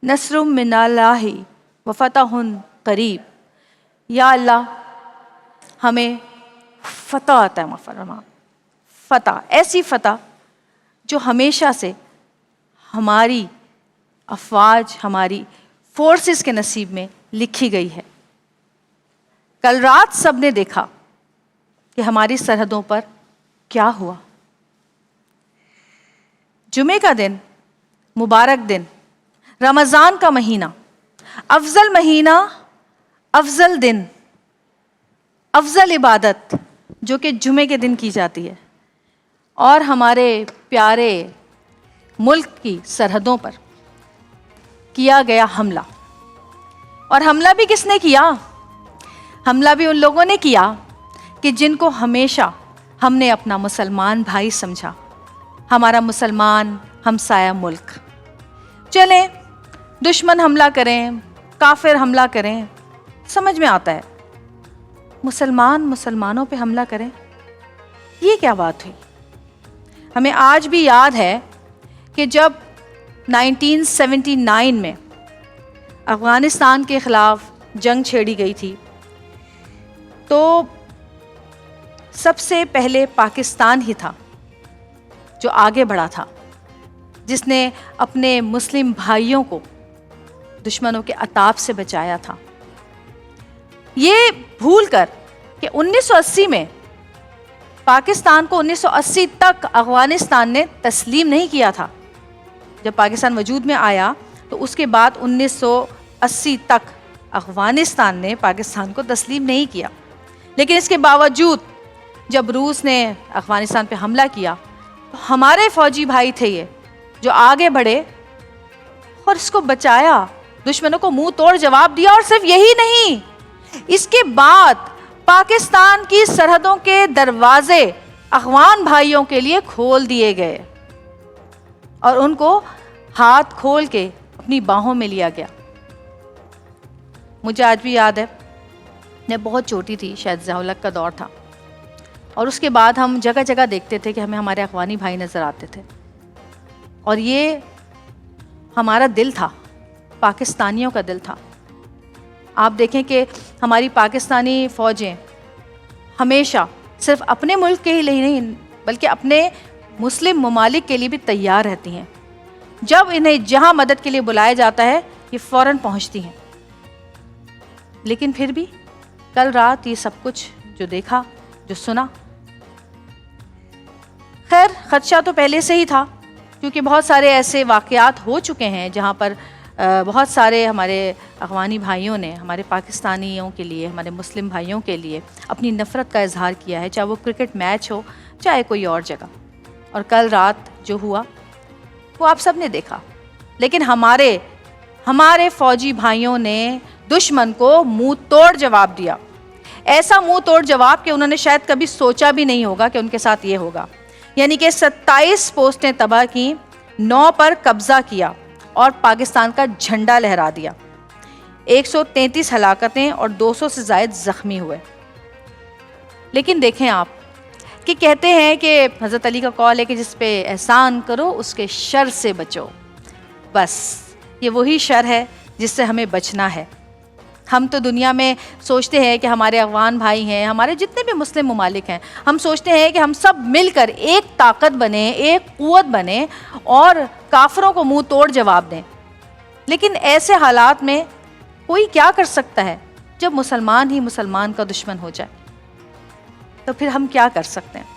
نصر من اللہ و فتح قریب. یا اللہ ہمیں فتح عطا فرما، فتح، ایسی فتح جو ہمیشہ سے ہماری افواج، ہماری فورسز کے نصیب میں لکھی گئی ہے. کل رات سب نے دیکھا کہ ہماری سرحدوں پر کیا ہوا. جمعے کا دن، مبارک دن، رمضان کا مہینہ، افضل مہینہ، افضل دن، افضل عبادت جو کہ جمعے کے دن کی جاتی ہے، اور ہمارے پیارے ملک کی سرحدوں پر کیا گیا حملہ. اور حملہ بھی کس نے کیا؟ حملہ بھی ان لوگوں نے کیا کہ جن کو ہمیشہ ہم نے اپنا مسلمان بھائی سمجھا، ہمارا مسلمان ہمسایہ ملک. چلیں دشمن حملہ کریں، کافر حملہ کریں، سمجھ میں آتا ہے. مسلمان مسلمانوں پہ حملہ کریں، یہ کیا بات ہوئی؟ ہمیں آج بھی یاد ہے کہ جب 1979 میں افغانستان کے خلاف جنگ چھیڑی گئی تھی تو سب سے پہلے پاکستان ہی تھا جو آگے بڑھا تھا، جس نے اپنے مسلم بھائیوں کو دشمنوں کے عطاب سے بچایا تھا. یہ بھول کر کہ 1980 میں پاکستان کو 1980 تک افغانستان نے تسلیم نہیں کیا تھا. جب پاکستان وجود میں آیا تو اس کے بعد 1980 تک افغانستان نے پاکستان کو تسلیم نہیں کیا. لیکن اس کے باوجود جب روس نے افغانستان پہ حملہ کیا تو ہمارے فوجی بھائی تھے یہ جو آگے بڑھے اور اس کو بچایا، دشمنوں کو منہ توڑ جواب دیا. اور صرف یہی نہیں، اس کے بعد پاکستان کی سرحدوں کے دروازے افغان بھائیوں کے لیے کھول دیے گئے اور ان کو ہاتھ کھول کے اپنی باہوں میں لیا گیا. مجھے آج بھی یاد ہے، میں بہت چھوٹی تھی، شاید ضیاء الحق کا دور تھا، اور اس کے بعد ہم جگہ جگہ دیکھتے تھے کہ ہمیں ہمارے افغانی بھائی نظر آتے تھے. اور یہ ہمارا دل تھا، پاکستانیوں کا دل تھا. آپ دیکھیں کہ ہماری پاکستانی فوجیں ہمیشہ صرف اپنے ملک کے ہی لیے نہیں بلکہ اپنے مسلم ممالک کے لیے بھی تیار رہتی ہیں. جب انہیں جہاں مدد کے لیے بلایا جاتا ہے یہ فوراً پہنچتی ہیں. لیکن پھر بھی کل رات یہ سب کچھ جو دیکھا، جو سنا، خیر خدشہ تو پہلے سے ہی تھا، کیونکہ بہت سارے ایسے واقعات ہو چکے ہیں جہاں پر بہت سارے ہمارے افغانی بھائیوں نے ہمارے پاکستانیوں کے لیے، ہمارے مسلم بھائیوں کے لیے اپنی نفرت کا اظہار کیا ہے، چاہے وہ کرکٹ میچ ہو، چاہے کوئی اور جگہ. اور کل رات جو ہوا وہ آپ سب نے دیکھا. لیکن ہمارے فوجی بھائیوں نے دشمن کو منہ توڑ جواب دیا. ایسا منہ توڑ جواب کہ انہوں نے شاید کبھی سوچا بھی نہیں ہوگا کہ ان کے ساتھ یہ ہوگا. یعنی کہ 27 پوسٹیں تباہ کی، 9 پر قبضہ کیا اور پاکستان کا جھنڈا لہرا دیا. 133 ہلاکتیں اور 200 سے زائد زخمی ہوئے. لیکن دیکھیں آپ کہ کہتے ہیں کہ حضرت علی کا قول ہے کہ جس پہ احسان کرو اس کے شر سے بچو. بس یہ وہی شر ہے جس سے ہمیں بچنا ہے. ہم تو دنیا میں سوچتے ہیں کہ ہمارے افغان بھائی ہیں، ہمارے جتنے بھی مسلم ممالک ہیں، ہم سوچتے ہیں کہ ہم سب مل کر ایک طاقت بنیں، ایک قوت بنیں اور کافروں کو منہ توڑ جواب دیں. لیکن ایسے حالات میں کوئی کیا کر سکتا ہے جب مسلمان ہی مسلمان کا دشمن ہو جائے؟ تو پھر ہم کیا کر سکتے ہیں؟